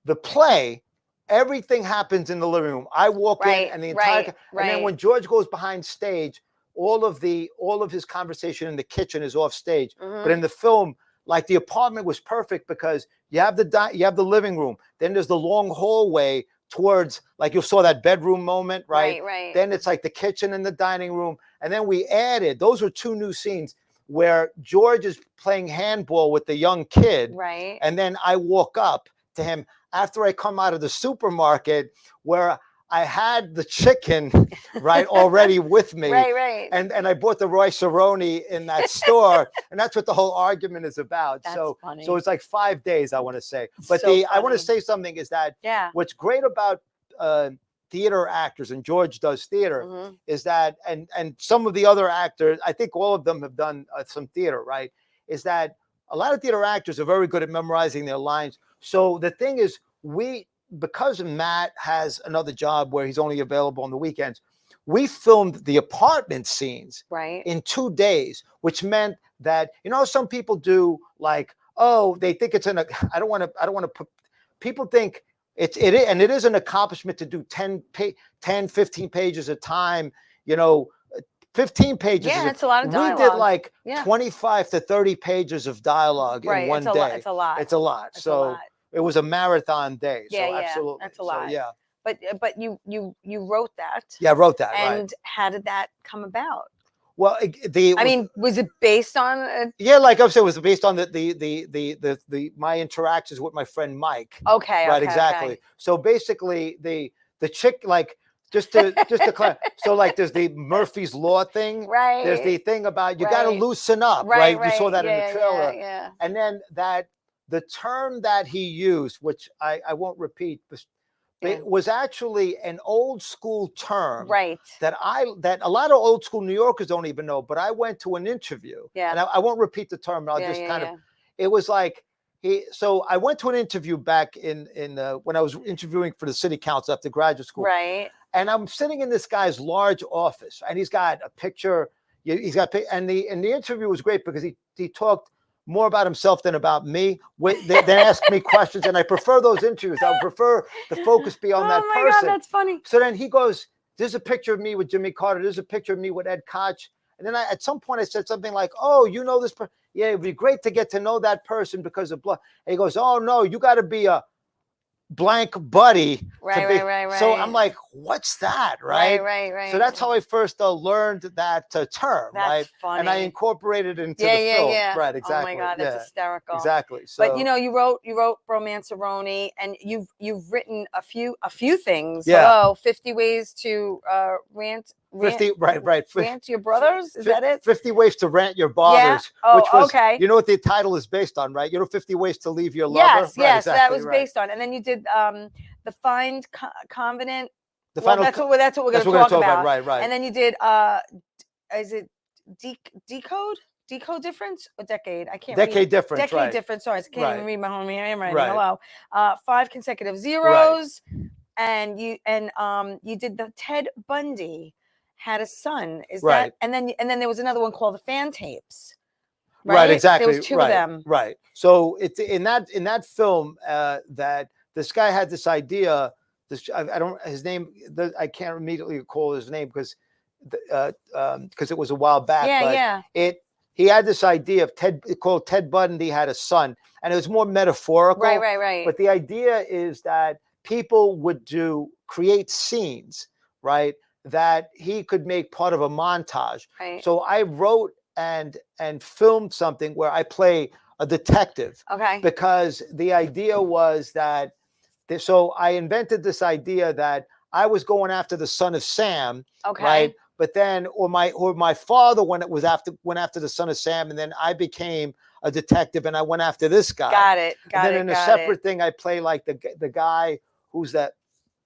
the play, everything happens in the living room. I walk in and the entire and then when George goes behind stage, all of his conversation in the kitchen is off stage. But in the film, like the apartment was perfect because you have the living room, then there's the long hallway towards, like you saw that bedroom moment, right? Right. Then it's like the kitchen and the dining room. And then we added, those were 2 new scenes where George is playing handball with the young kid. Right. And then I walk up to him after I come out of the supermarket where I had the chicken right already with me. Right. And I bought the rice-a-roni in that store. And that's what the whole argument is about. That's so funny. So it's like 5 days, I want to say. But So I want to funny. say something is that what's great about theater actors, and George does theater, is that, and some of the other actors, I think all of them have done some theater, right? Is that a lot of theater actors are very good at memorizing their lines. So the thing is, because Matt has another job where he's only available on the weekends, we filmed the apartment scenes in 2 days, which meant that, some people do like, oh, they think it's I don't want to put, people think it is an accomplishment to do 10, 15 pages a time, 15 pages. Yeah, it's a lot of dialogue. We did like 25 to 30 pages of dialogue in one day. It's a lot. It's a lot. So it was a marathon day. Yeah, so absolutely. That's a lot. So, yeah. But you wrote that. Yeah, I wrote that. And right. how did that come about? Well, was it based on? Yeah, like I said, it was based on my interactions with my friend Mike. Okay. Right. Exactly. Okay. So basically, the chick, like, just to clarify, so like there's the Murphy's Law thing. Right. There's the thing about you got to loosen up. Right. You saw that in the trailer. Yeah. And then the term that he used, which I won't repeat, it was actually an old school term, that a lot of old school New Yorkers don't even know. But I went to an interview, and I won't repeat the term. I'll just kind of. It was like So I went to an interview back in when I was interviewing for the city council after graduate school, right? And I'm sitting in this guy's large office, and he's got a picture. He's got and the interview was great because he talked more about himself than about me. They asked me questions, and I prefer those interviews. I would prefer the focus be on that person. Oh my God, that's funny. So then he goes, "There's a picture of me with Jimmy Carter. There's a picture of me with Ed Koch." And then at some point I said something like, "Oh, you know this person? Yeah, it'd be great to get to know that person because of blood." And he goes, "Oh no, you got to be a blank buddy." Right. So I'm like, "What's that?" Right. So that's how I first learned that term. That's right. Funny. And I incorporated it into the film. Yeah. Right. Exactly. Oh my God, that's hysterical. Exactly. So, but you wrote Romanceroni, and you've written a few things. Yeah. Hello, 50 ways to rant. 50, right. Rant your brothers? Is that it? 50 ways to rant your bothers. Yeah. Oh, which was, okay. You know what the title is based on, right? 50 ways to leave your lover. Yes, right, exactly, that was based on. And then you did the Find Covenant. That's what we're going to talk about. Right. And then you did is it Decode Difference or Decade? I can't. Decade Difference. Decade Difference. Sorry, I can't even read my own handwriting. Right. Hello. 5 consecutive zeros. Right. And you did the Ted Bundy had a son. Is right. that? And then there was another one called the Fan Tapes. Right. Exactly. There was two of them. Right. So it's in that film that this guy had this idea. His name. I can't immediately recall his name because it was a while back. Yeah. he had this idea of called Ted Bundy had a son, and it was more metaphorical. Right. But the idea is that people would create scenes, right, that he could make part of a montage. Right. So I wrote and filmed something where I play a detective. Okay. Because the idea was that, so I invented this idea that I was going after the son of Sam. Okay. Right. But then, or my father went after the son of Sam, and then I became a detective and I went after this guy. Got it. And then in a separate thing, I play like the guy who's the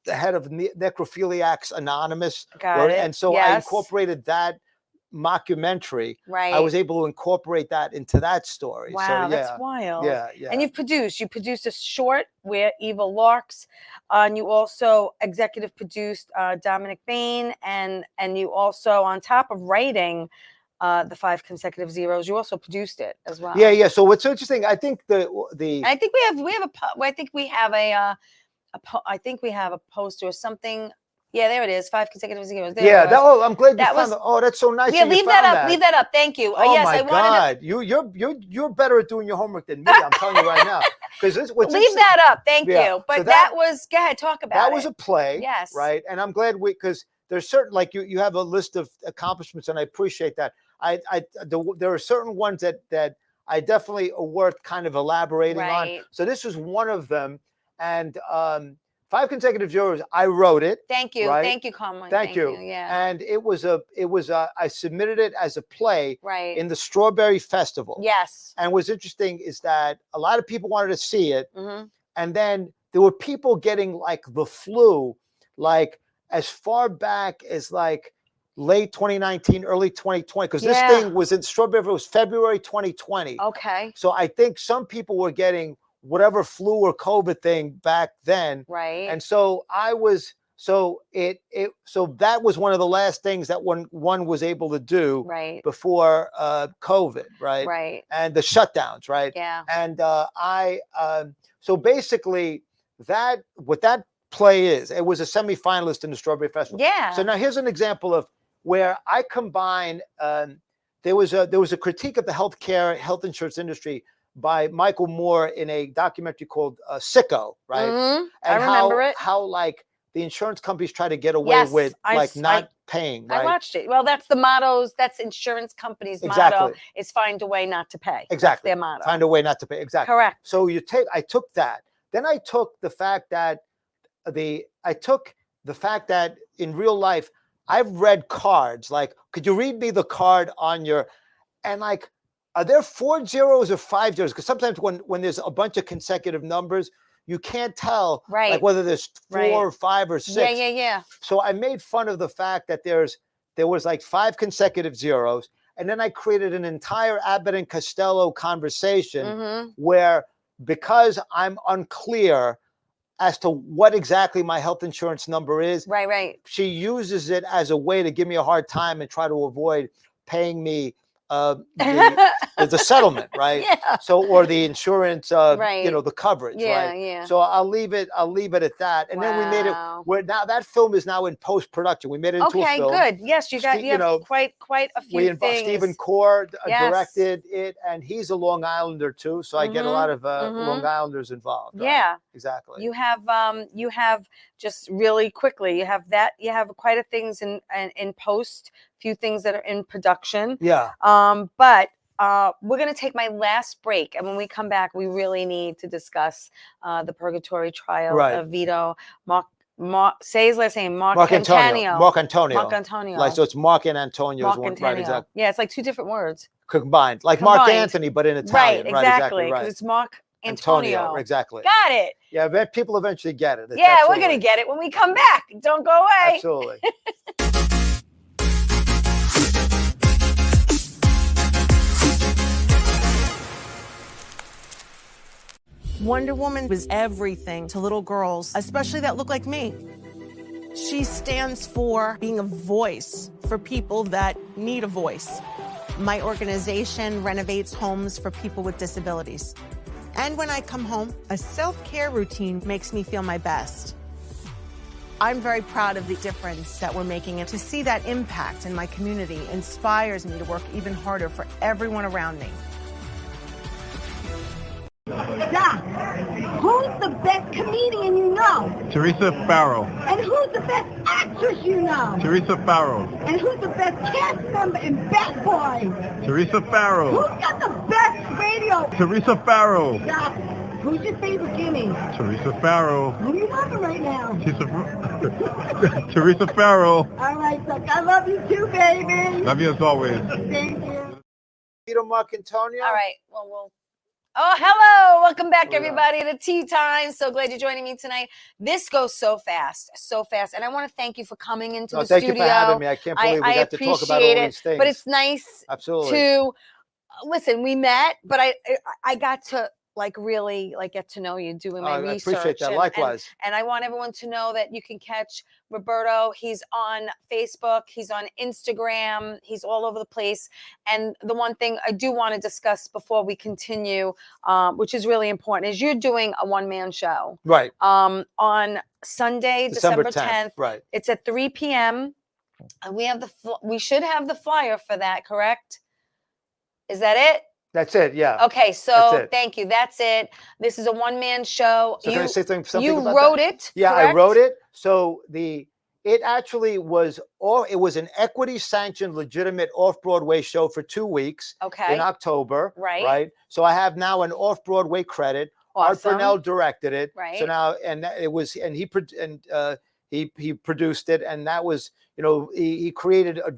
head of Necrophiliacs Anonymous. Got it. And so I incorporated that mockumentary. Right. I was able to incorporate that into that story. Wow, so, that's wild. Yeah. And you produced a short where Eva Larks, and you also executive produced Dominic Bain, and you also, on top of writing the 5 consecutive zeros, you also produced it as well. Yeah. So what's interesting, I think I think we have a poster or something. Yeah, there it is. 5 consecutive zeros. There I'm glad you found that. Oh, that's so nice. Yeah, leave that up. Leave that up. Thank you. Oh yes, my God, you're better at doing your homework than me. I'm telling you right now. Because leave that up. Thank you. But so that was. Go ahead, talk about it. That was a play. Yes. Right, and I'm glad because there's certain, like you have a list of accomplishments, and I appreciate that. There are certain ones that I definitely are worth kind of elaborating on. So this was one of them, and 5 consecutive zeros. I wrote it. Thank you. Right? Thank you, Conway. Thank you. Yeah. And it was I submitted it as a play in the Strawberry Festival. Yes. And what's interesting is that a lot of people wanted to see it. Mm-hmm. And then there were people getting like the flu, like as far back as like late 2019, early 2020, because this thing was in Strawberry. It was February 2020. Okay. So I think some people were getting whatever flu or COVID thing back then. Right. And so so that was one of the last things that one was able to do before COVID, right? Right. And the shutdowns, right? Yeah. And so basically what that play is, it was a semifinalist in the Strawberry Festival. Yeah. So now here's an example of where I combine, there was a critique of the health insurance industry by Michael Moore in a documentary called Sicko, right? Mm-hmm. And I remember it. How like the insurance companies try to get away with not paying, right? I watched it. Well, that's the mottos. That's insurance companies' motto is find a way not to pay. Exactly. That's their motto. Find a way not to pay. Exactly. Correct. So I took that. Then I took the fact that in real life, I've read cards. Like, could you read me the card on your, and like, are there 4 zeros or 5 zeros? Because sometimes when there's a bunch of consecutive numbers, you can't tell like whether there's 4 or 5 or 6. Yeah. So I made fun of the fact that there was like 5 consecutive zeros, and then I created an entire Abbott and Costello conversation where, because I'm unclear as to what exactly my health insurance number is, she uses it as a way to give me a hard time and try to avoid paying me the settlement, right? Yeah. So, or the insurance, the coverage, right? Yeah. So I'll leave it at that. And then we made it where now that film is now in post-production. We made it into a film. Okay, good. Yes, you have quite a few things. Stephen Core directed it, and he's a Long Islander too. So I get a lot of Long Islanders involved. Right? Yeah, exactly. You have just really quickly, you have quite a things in post, few things that are in production. Yeah. But we're going to take my last break. And when we come back, we really need to discuss the purgatory trial of Vito. Say his last name, Mark Antonio. Mark Antonio. Mark Antonio. Like, so it's Mark and Antonio. Mark Antonio. Right, exactly. Yeah, it's like 2 different words. Combined. Like Mark Anthony, but in Italian. Right, exactly. Because it's Mark Antonio. Exactly. Got it. Yeah, but people eventually get it. We're going to get it when we come back. Don't go away. Absolutely. Wonder Woman was everything to little girls, especially that look like me. She stands for being a voice for people that need a voice. My organization renovates homes for people with disabilities. And when I come home, a self-care routine makes me feel my best. I'm very proud of the difference that we're making, and to see that impact in my community inspires me to work even harder for everyone around me. Doc, who's the best comedian you know? Theresa Farrow. And who's the best actress you know? Theresa Farrow. And who's the best cast member in Bad Boys? Theresa Farrow. Who's got the best radio? Theresa Farrow. Doc, who's your favorite Guinea? Theresa Farrow. Who are you loving right now? Theresa Farrow. All right, Doc, I love you too, baby. Love you as always. Thank you. Vito Marcantonio. All right. Well, we'll. Oh, hello. Welcome back, everybody, to Tea Time. So glad you're joining me tonight. This goes so fast, so fast. And I want to thank you for coming into the studio. Thank you for having me. I can't believe we got to talk about all these things. But it's nice Absolutely. to listen. We met, but I got to really get to know you doing my research. I appreciate that. Likewise. And I want everyone to know that you can catch Roberto. He's on Facebook. He's on Instagram. He's all over the place. And the one thing I do want to discuss before we continue, which is really important, is you're doing a one-man show. Right. On Sunday, December 10th. Right. It's at 3 p.m. And we should have the flyer for that, correct? Is that it? That's it, yeah. Okay, so thank you. That's it. This is a one-man show. So can I say something you about wrote that? it, Yeah, correct? I wrote it. So it actually was it was an equity-sanctioned, legitimate off-Broadway show for 2 weeks in October. Right. So I have now an off-Broadway credit. Awesome. Art Burnell directed it. Right. So now, he produced it, and that was, he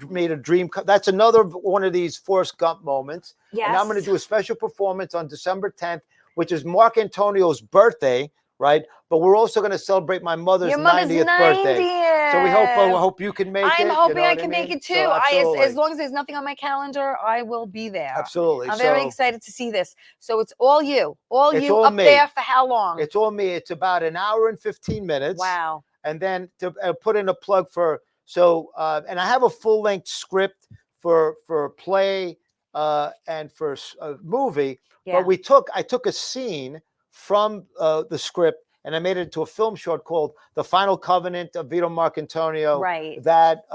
made a dream. That's another one of these Forrest Gump moments. Yes. And I'm going to do a special performance on December 10th, which is Mark Antonio's birthday, right? But we're also going to celebrate my mother's 90th birthday. So we hope you can make it. I'm hoping I can make it too. So as long as there's nothing on my calendar, I will be there. Absolutely. I'm very excited to see this. So it's all you up me. there for how long? It's all me. It's about an hour and 15 minutes. Wow. And then to put in a plug and I have a full-length script for play and for a movie. Yeah. But I took a scene from the script and I made it into a film short called The Final Covenant of Vito Marcantonio. Right. That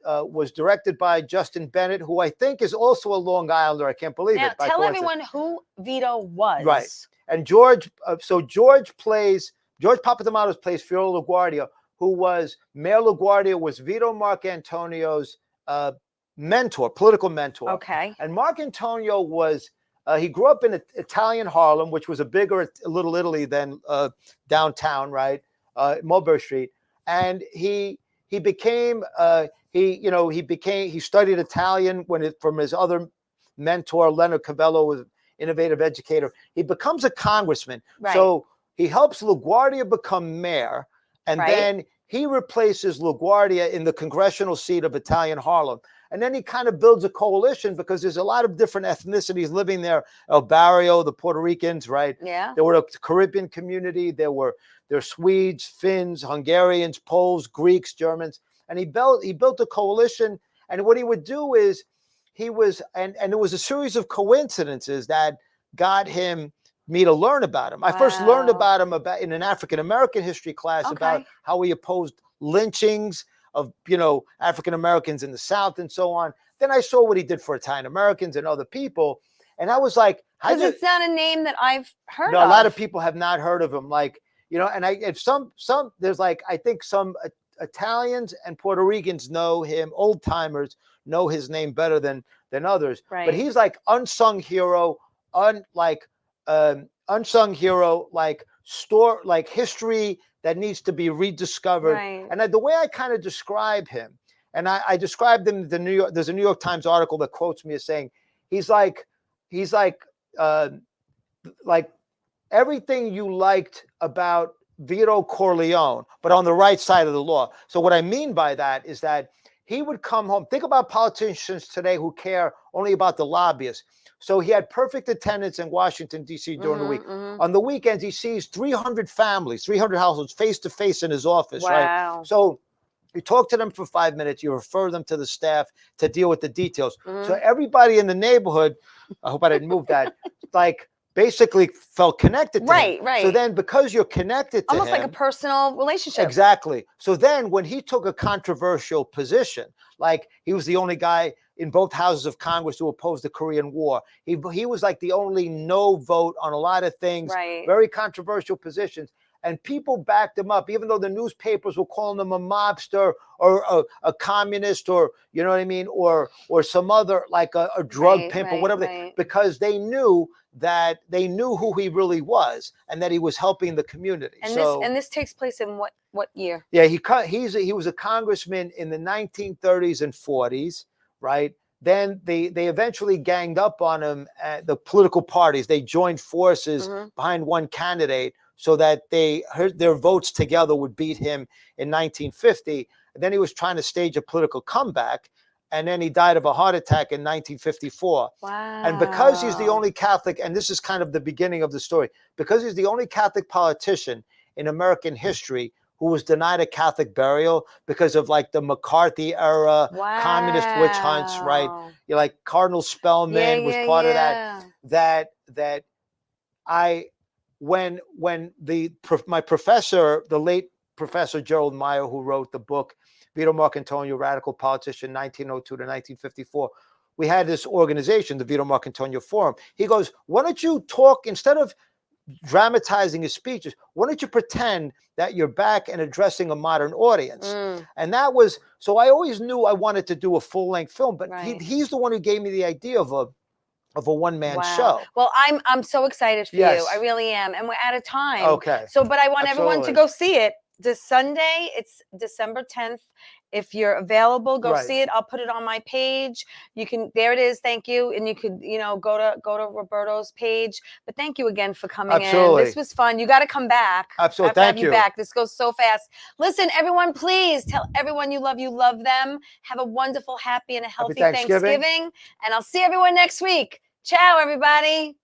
was directed by Justin Bennett, who I think is also a Long Islander. I can't believe it. Now, tell everyone who Vito was. Right. And George Papadamatos plays Fiore LaGuardia, who was Mayor LaGuardia was Vito Marcantonio's mentor, political mentor. Okay. And Marcantonio was he grew up in Italian Harlem, which was a bigger Little Italy than downtown, right? Mulberry Street. And he became he studied Italian from his other mentor Leonard Cavello, was an innovative educator. He becomes a congressman. Right. So he helps LaGuardia become mayor, and then he replaces LaGuardia in the congressional seat of Italian Harlem. And then he kind of builds a coalition because there's a lot of different ethnicities living there. El Barrio, the Puerto Ricans, right? Yeah. There were a Caribbean community. There were Swedes, Finns, Hungarians, Poles, Greeks, Germans. And he built a coalition. And what he would do is it was a series of coincidences that got me to learn about him. I first learned about him in an African-American history class about how he opposed lynchings of, African-Americans in the South and so on. Then I saw what he did for Italian-Americans and other people. And I was like, because it's not a name that I've heard of. No, a lot of people have not heard of him. There's I think some Italians and Puerto Ricans know him, old timers know his name better than others. Right. But he's unsung hero, unsung hero, history that needs to be rediscovered. Right. And the way I kind of describe him, and I described him there's a New York Times article that quotes me as saying, he's like everything you liked about Vito Corleone, but on the right side of the law. So what I mean by that is that he would come home. Think about politicians today who care only about the lobbyists. So he had perfect attendance in Washington, D.C. during the week. Mm-hmm. On the weekends, he sees 300 families, 300 households face-to-face in his office, wow. right? So you talk to them for 5 minutes. You refer them to the staff to deal with the details. Mm-hmm. So everybody in the neighborhood, I hope I didn't move that, basically felt connected to him. Right. So then because you're connected to almost him, like a personal relationship. Exactly. So then when he took a controversial position, like he was the only guy in both houses of Congress who opposed the Korean War. He was like the only no vote on a lot of things, very controversial positions. And people backed him up, even though the newspapers were calling him a mobster or a communist, or, you know what I mean, or some other, like a drug pimp or whatever, because they knew who he really was and that he was helping the community. And this takes place in what year? Yeah, he was a congressman in the 1930s and 40s, right? Then they eventually ganged up on him at the political parties. They joined forces behind one candidate so that their votes together would beat him in 1950. And then he was trying to stage a political comeback, and then he died of a heart attack in 1954. Wow. And because he's the only Catholic, and this is kind of the beginning of the story, because he's the only Catholic politician in American history who was denied a Catholic burial because of like the McCarthy era communist witch hunts, right? You're like Cardinal Spellman was part of that. When my professor, the late Professor Gerald Meyer, who wrote the book Vito Marcantonio, Radical Politician, 1902 to 1954, we had this organization, the Vito Marcantonio Forum. He goes, why don't you talk, instead of dramatizing his speeches, why don't you pretend that you're back and addressing a modern audience? And that was, so I always knew I wanted to do a full-length film, but he's the one who gave me the idea of a one-man show. Well, I'm so excited for you. I really am. And we're out of time. Okay. So, but I want everyone to go see it this Sunday. It's December 10th. If you're available, go see it. I'll put it on my page. You can, there it is. Thank you. And you could, go to Roberto's page. But thank you again for coming in. This was fun. You got to come back. Absolutely. Thank you. Back. This goes so fast. Listen, everyone, please tell everyone you love them. Have a wonderful, happy, and a healthy Thanksgiving. And I'll see everyone next week. Ciao, everybody.